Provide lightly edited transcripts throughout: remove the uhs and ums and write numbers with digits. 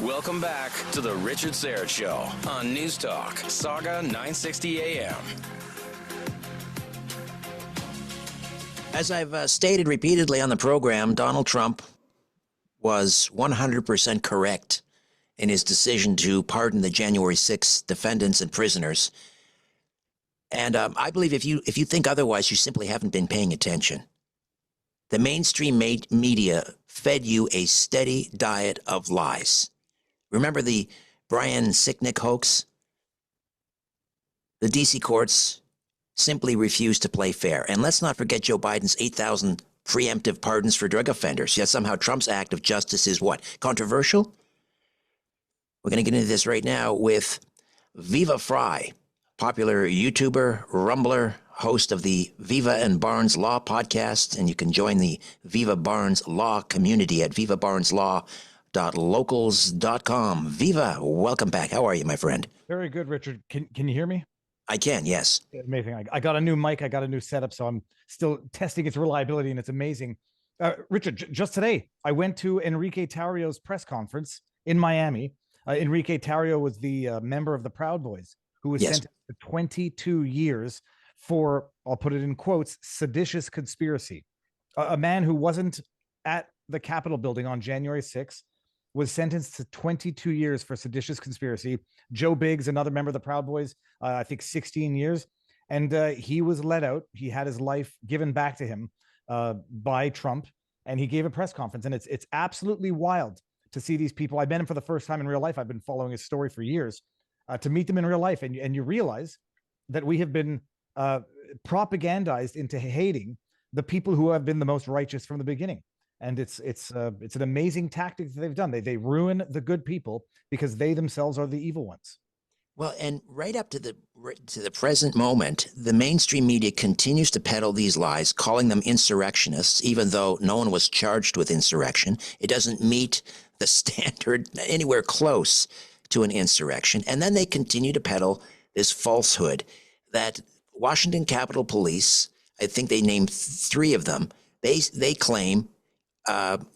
Welcome back to the Richard Sayre Show on News Talk, Saga 960 AM. As I've stated repeatedly on the program, Donald Trump was 100% correct in his decision to pardon the January 6th defendants and prisoners. And I believe if you think otherwise, you simply haven't been paying attention. The mainstream media fed you a steady diet of lies. Remember the Brian Sicknick hoax? The D.C. courts simply refused to play fair. And let's not forget Joe Biden's 8,000 preemptive pardons for drug offenders. Yet somehow Trump's act of justice is what? Controversial? We're going to get into this right now with Viva Fry, popular YouTuber, Rumbler, host of the Viva and Barnes Law podcast. And you can join the Viva Barnes Law community at vivabarneslaw.locals.com. Viva, welcome back. How are you, my friend? Very good, Richard. Can you hear me? I can, yes. Amazing. I got a new mic. I got a new setup, so I'm still testing its reliability, and it's amazing. Richard, just today, I went to Enrique Tarrio's press conference in Miami. Enrique Tarrio was the member of the Proud Boys who was sentenced to 22 years for, I'll put it in quotes, seditious conspiracy. A man who wasn't at the Capitol building on January 6th was sentenced to 22 years for seditious conspiracy. Joe Biggs, another member of the Proud Boys, I think 16 years. And he was let out. He had his life given back to him by Trump. And he gave a press conference. And it's absolutely wild to see these people. I met him for the first time in real life. I've been following his story for years. To meet them in real life. And you realize that we have been propagandized into hating the people who have been the most righteous from the beginning. And it's an amazing tactic that they've done. They ruin the good people because they themselves are the evil ones. Well, and right up to the present moment, the mainstream media continues to peddle these lies, calling them insurrectionists, even though no one was charged with insurrection. It doesn't meet the standard anywhere close to an insurrection. And then they continue to peddle this falsehood that Washington Capitol Police, I think they named 3 of them, they claim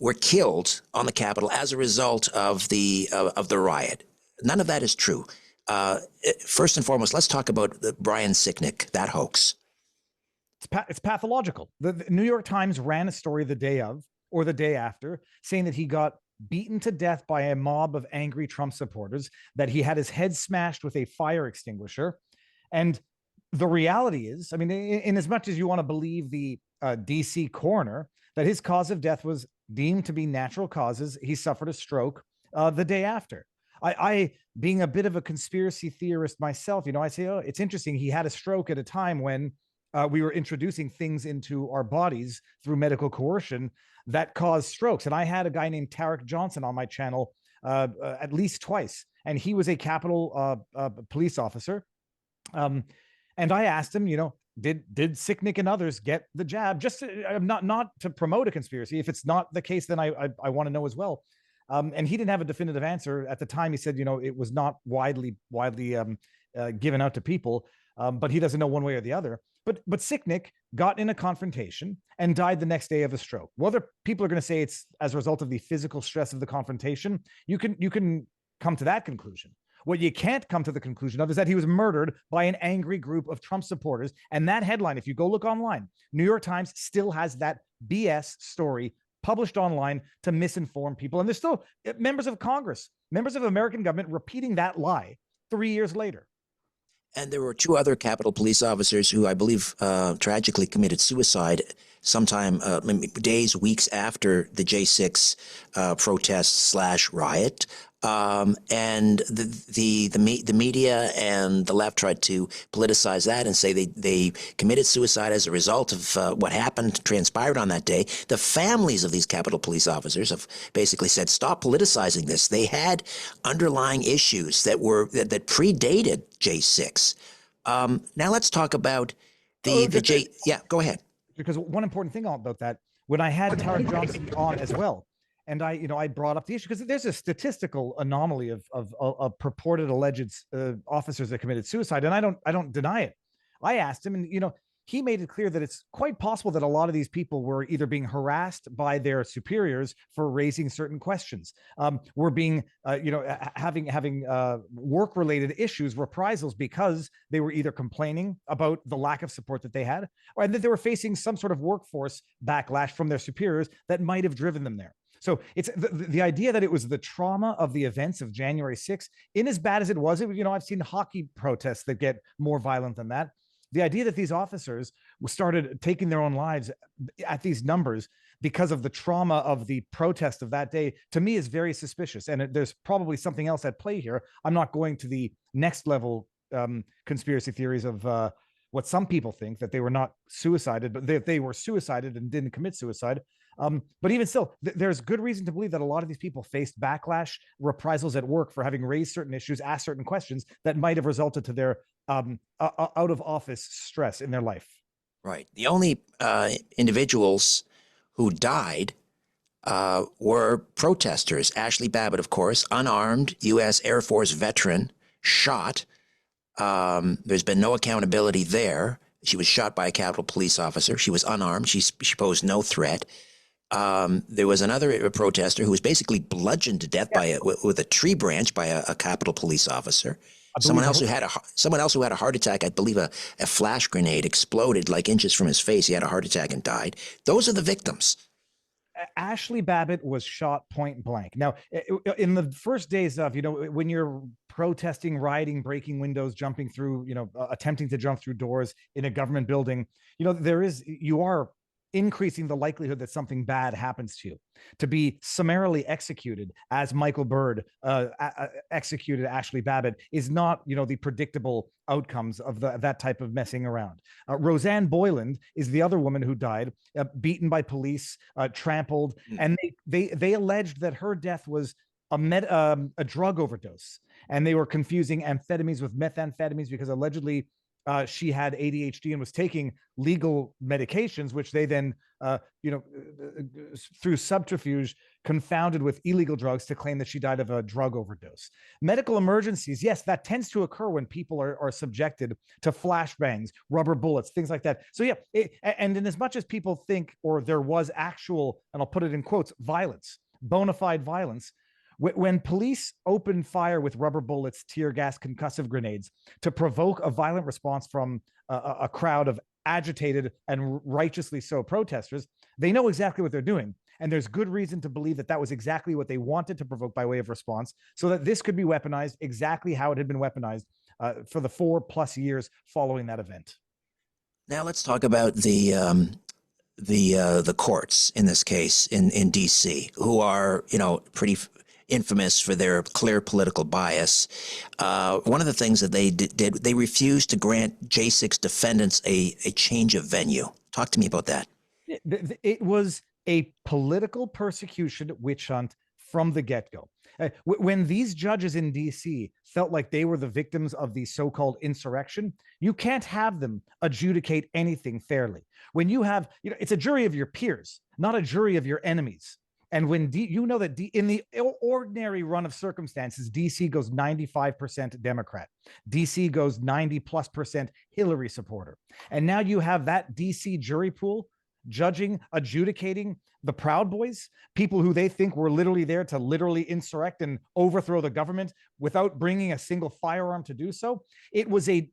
were killed on the Capitol as a result of the riot. None of that is true. First and foremost, let's talk about the Brian Sicknick, that hoax. It's pathological. The New York Times ran a story the day of or the day after saying that he got beaten to death by a mob of angry Trump supporters, that he had his head smashed with a fire extinguisher. And the reality is, I mean, in as much as you want to believe the D.C. coroner, that his cause of death was deemed to be natural causes. He suffered a stroke the day after. I, being a bit of a conspiracy theorist myself, I say, oh, it's interesting. He had a stroke at a time when we were introducing things into our bodies through medical coercion that caused strokes. And I had a guy named Tarek Johnson on my channel at least twice. And he was a Capitol police officer. And I asked him, did Sicknick and others get the jab? Just not to promote a conspiracy. If it's not the case, then I want to know as well. And he didn't have a definitive answer at the time. He said, it was not widely given out to people, but he doesn't know one way or the other. But Sicknick got in a confrontation and died the next day of a stroke. Whether people are going to say it's as a result of the physical stress of the confrontation, you can come to that conclusion. What you can't come to the conclusion of is that he was murdered by an angry group of Trump supporters. And that headline, if you go look online, New York Times still has that BS story published online to misinform people. And there's still members of Congress, members of the American government repeating that lie 3 years later. And there were 2 other Capitol Police officers who I believe tragically committed suicide sometime days, weeks after the J6 protest/riot. And the media and the left tried to politicize that and say they committed suicide as a result of what transpired on that day. The families of these Capitol Police officers have basically said, stop politicizing this. They had underlying issues that predated J6. Now let's talk about yeah, go ahead. Because one important thing about that, when I had Tarek Johnson on as well, and I brought up the issue because there's a statistical anomaly of purported alleged officers that committed suicide, and I don't deny it. I asked him, and he made it clear that it's quite possible that a lot of these people were either being harassed by their superiors for raising certain questions, were being, having work-related issues, reprisals, because they were either complaining about the lack of support that they had, or that they were facing some sort of workforce backlash from their superiors that might have driven them there. So it's the idea that it was the trauma of the events of January 6th, in as bad as it was, I've seen hockey protests that get more violent than that. The idea that these officers started taking their own lives at these numbers because of the trauma of the protest of that day, to me, is very suspicious. And there's probably something else at play here. I'm not going to the next level conspiracy theories of what some people think, that they were not suicided, but they were suicided and didn't commit suicide. But even still, there's good reason to believe that a lot of these people faced backlash, reprisals at work for having raised certain issues, asked certain questions that might have resulted to their out of office stress in their life. Right. The only individuals who died were protesters. Ashley Babbitt, of course, unarmed U.S. Air Force veteran, shot. There's been no accountability there. She was shot by a Capitol Police officer. She was unarmed. She posed no threat. There was another protester who was basically bludgeoned to death with a tree branch by a Capitol Police officer. Someone else who had a heart attack. I believe a flash grenade exploded like inches from his face. He had a heart attack and died. Those are the victims. Ashley Babbitt was shot point blank. Now, in the first days of, when you're protesting, rioting, breaking windows, jumping through, attempting to jump through doors in a government building, you are increasing the likelihood that something bad happens to you. To be summarily executed, as Michael Byrd executed Ashley Babbitt, is not, the predictable outcomes of that type of messing around. Roseanne Boyland is the other woman who died, beaten by police, trampled, and they alleged that her death was a drug overdose, and they were confusing amphetamines with methamphetamines because allegedly she had ADHD and was taking legal medications, which they then, through subterfuge, confounded with illegal drugs to claim that she died of a drug overdose. Medical emergencies, yes, that tends to occur when people are subjected to flashbangs, rubber bullets, things like that. So yeah, and in as much as people think, or there was actual, and I'll put it in quotes, violence, bona fide violence, when police opened fire with rubber bullets, tear gas, concussive grenades to provoke a violent response from a crowd of agitated and righteously so protesters, they know exactly what they're doing. And there's good reason to believe that that was exactly what they wanted to provoke by way of response, so that this could be weaponized exactly how it had been weaponized for the 4+ years following that event. Now let's talk about the courts in this case in D.C., who are, pretty infamous for their clear political bias. One of the things that they did, they refused to grant J6 defendants a change of venue. Talk to me about that. It was a political persecution witch hunt from the get-go. When these judges in D.C. felt like they were the victims of the so-called insurrection, you can't have them adjudicate anything fairly. When you have, it's a jury of your peers, not a jury of your enemies. And when in the ordinary run of circumstances, DC goes 95% Democrat. DC goes 90+% Hillary supporter. And now you have that DC jury pool adjudicating the Proud Boys, people who they think were literally there to literally insurrect and overthrow the government without bringing a single firearm to do so. It was a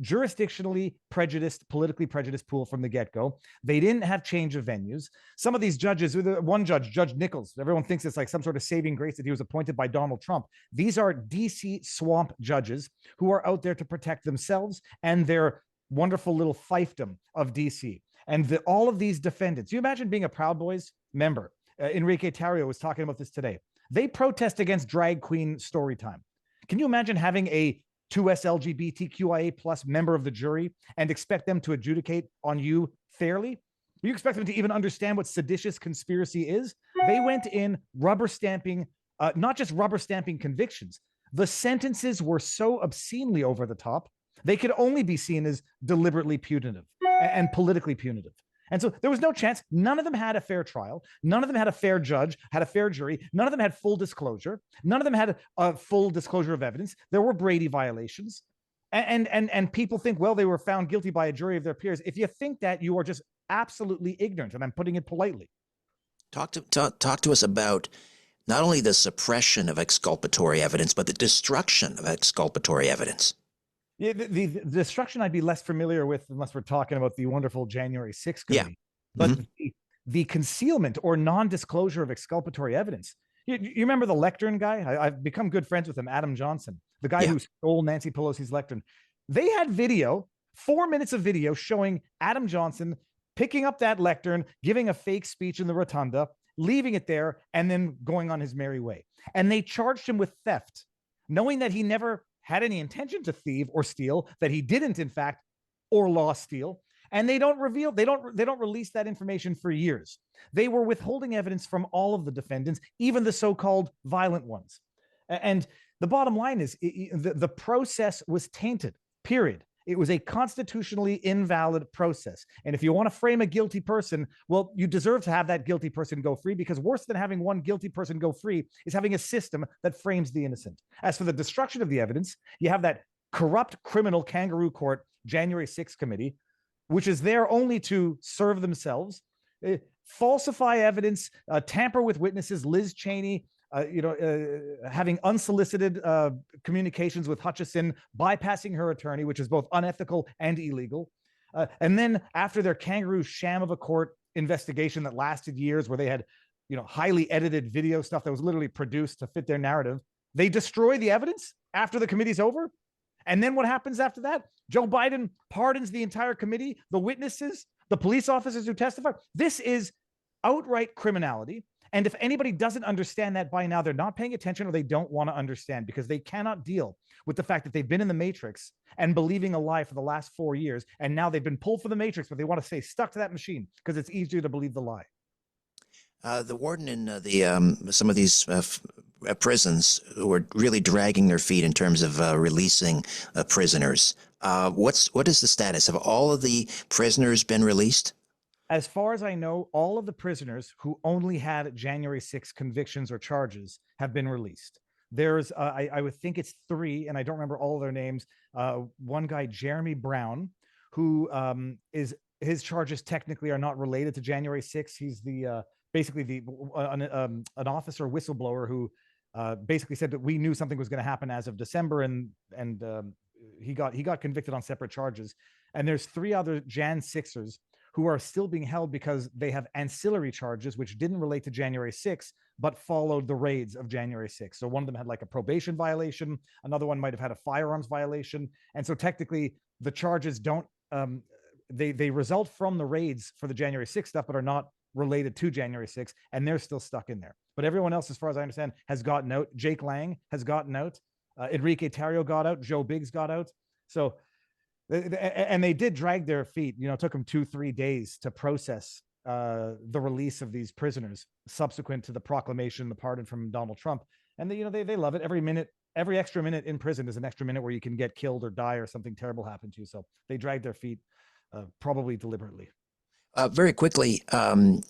jurisdictionally prejudiced, politically prejudiced pool from the get-go. They didn't have change of venues. Some of these judges, one judge, Judge Nichols, everyone thinks it's like some sort of saving grace that he was appointed by Donald Trump. These are DC swamp judges who are out there to protect themselves and their wonderful little fiefdom of DC. And all of these defendants, you imagine being a Proud Boys member. Enrique Tarrio was talking about this today. They protest against drag queen story time. Can you imagine having a 2S LGBTQIA plus member of the jury and expect them to adjudicate on you fairly? You expect them to even understand what seditious conspiracy is? They went in rubber stamping, not just rubber stamping convictions. The sentences were so obscenely over the top, they could only be seen as deliberately punitive and politically punitive. And so there was no chance. None of them had a fair trial. None of them had a fair judge, had a fair jury. None of them had full disclosure. None of them had a full disclosure of evidence. There were Brady violations. And people think, well, they were found guilty by a jury of their peers. If you think that, you are just absolutely ignorant, and I'm putting it politely. Talk to us about not only the suppression of exculpatory evidence, but the destruction of exculpatory evidence. Yeah, the destruction I'd be less familiar with unless we're talking about the wonderful January 6th committee. Yeah. But the concealment or non-disclosure of exculpatory evidence. You remember the lectern guy? I've become good friends with him, Adam Johnson, the guy who stole Nancy Pelosi's lectern. They had video, 4 minutes of video showing Adam Johnson picking up that lectern, giving a fake speech in the rotunda, leaving it there, and then going on his merry way. And they charged him with theft, knowing that he never had any intention to thieve or steal, that he didn't, in fact, or lost steal. And they don't release that information for years. They were withholding evidence from all of the defendants, even the so-called violent ones. And the bottom line is the process was tainted, period. It was a constitutionally invalid process. And if you want to frame a guilty person, well, you deserve to have that guilty person go free, because worse than having one guilty person go free is having a system that frames the innocent. As for the destruction of the evidence, you have that corrupt criminal kangaroo court January 6th committee, which is there only to serve themselves, falsify evidence, tamper with witnesses. Liz Cheney, having unsolicited communications with Hutchison, bypassing her attorney, which is both unethical and illegal. And then after their kangaroo sham of a court investigation that lasted years, where they had, highly edited video stuff that was literally produced to fit their narrative, they destroy the evidence after the committee's over. And then what happens after that? Joe Biden pardons the entire committee, the witnesses, the police officers who testified. This is outright criminality. And if anybody doesn't understand that by now, they're not paying attention, or they don't want to understand, because they cannot deal with the fact that they've been in the matrix and believing a lie for the last 4 years. And now they've been pulled for the matrix, but they want to stay stuck to that machine because it's easier to believe the lie. The warden in some of these prisons who are really dragging their feet in terms of releasing prisoners. What is the status? Have all of the prisoners been released? As far as I know, all of the prisoners who only had January 6 convictions or charges have been released. There's, I would think it's 3, and I don't remember all of their names. One guy, Jeremy Brown, who his charges technically are not related to January 6. He's the basically an officer whistleblower who basically said that we knew something was going to happen as of December, and he got convicted on separate charges. And there's 3 other Jan 6'ers who are still being held because they have ancillary charges which didn't relate to January 6th, but followed the raids of January 6th. So one of them had like a probation violation. Another one might have had a firearms violation. And so technically the charges don't, they result from the raids for the January 6th stuff, but are not related to January 6th. And they're still stuck in there. But everyone else, as far as I understand, has gotten out. Jake Lang has gotten out. Enrique Tarrio got out. Joe Biggs got out. So, and they did drag their feet. It took them 2-3 days to process the release of these prisoners subsequent to the proclamation, the pardon from Donald Trump. And they love it. Every extra minute in prison is an extra minute where you can get killed or die or something terrible happen to you. So they drag their feet, probably deliberately. Very quickly, one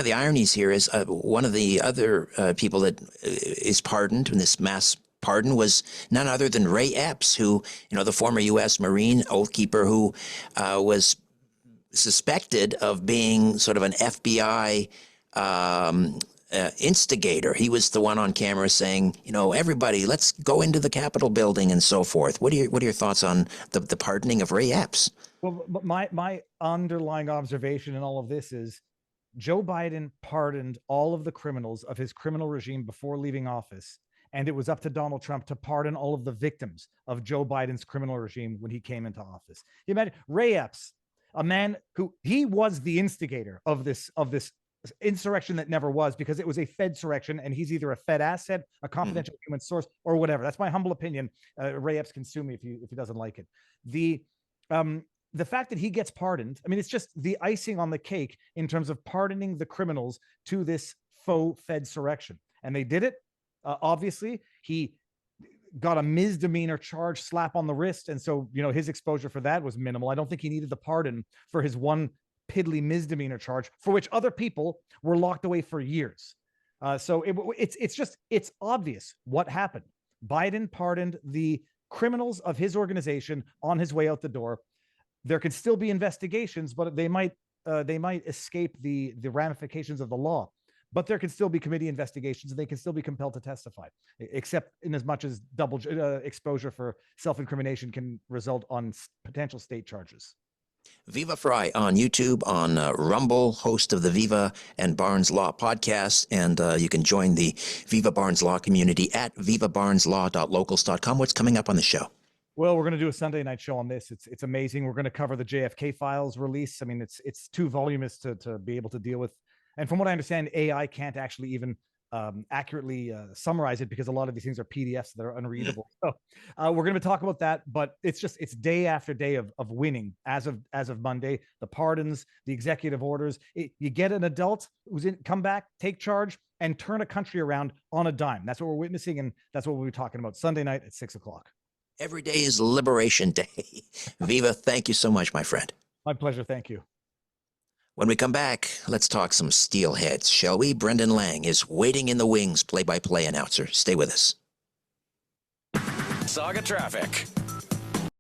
of the ironies here is one of the other people that is pardoned in this mass pardon was none other than Ray Epps, who, the former U.S. Marine oathkeeper who was suspected of being sort of an FBI instigator. He was the one on camera saying, everybody, let's go into the Capitol building and so forth. What are your thoughts on the pardoning of Ray Epps? Well, my underlying observation in all of this is Joe Biden pardoned all of the criminals of his criminal regime before leaving office. And it was up to Donald Trump to pardon all of the victims of Joe Biden's criminal regime when he came into office. You imagine Ray Epps, a man who he was the instigator of this insurrection that never was, because it was a Fed-surrection, and he's either a Fed asset, a confidential human source, or whatever. That's my humble opinion. Ray Epps can sue me if he doesn't like it. The fact that he gets pardoned, I mean, it's just the icing on the cake in terms of pardoning the criminals to this faux Fed-surrection. And they did it. Obviously, he got a misdemeanor charge, slap on the wrist. And so, his exposure for that was minimal. I don't think he needed the pardon for his one piddly misdemeanor charge, for which other people were locked away for years. So it's obvious what happened. Biden pardoned the criminals of his organization on his way out the door. There can still be investigations, but they might escape the ramifications of the law. But there can still be committee investigations, and they can still be compelled to testify, except in as much as double exposure for self-incrimination can result on potential state charges. Viva Fry on YouTube, on Rumble, host of the Viva and Barnes Law podcast. And you can join the Viva Barnes Law community at vivabarneslaw.locals.com. What's coming up on the show? Well, we're going to do a Sunday night show on this. It's amazing. We're going to cover the JFK files release. I mean, it's too voluminous to be able to deal with. And from what I understand, AI can't actually even accurately summarize it, because a lot of these things are PDFs that are unreadable. So we're going to talk about that, but it's day after day of winning as of Monday. The pardons, the executive orders. You get an adult who's come back, take charge, and turn a country around on a dime. That's what we're witnessing, and that's what we'll be talking about Sunday night at 6:00. Every day is Liberation Day. Viva, thank you so much, my friend. My pleasure. Thank you. When we come back, let's talk some steelheads, shall we? Brendan Lang is waiting in the wings, play-by-play announcer. Stay with us. Saga Traffic.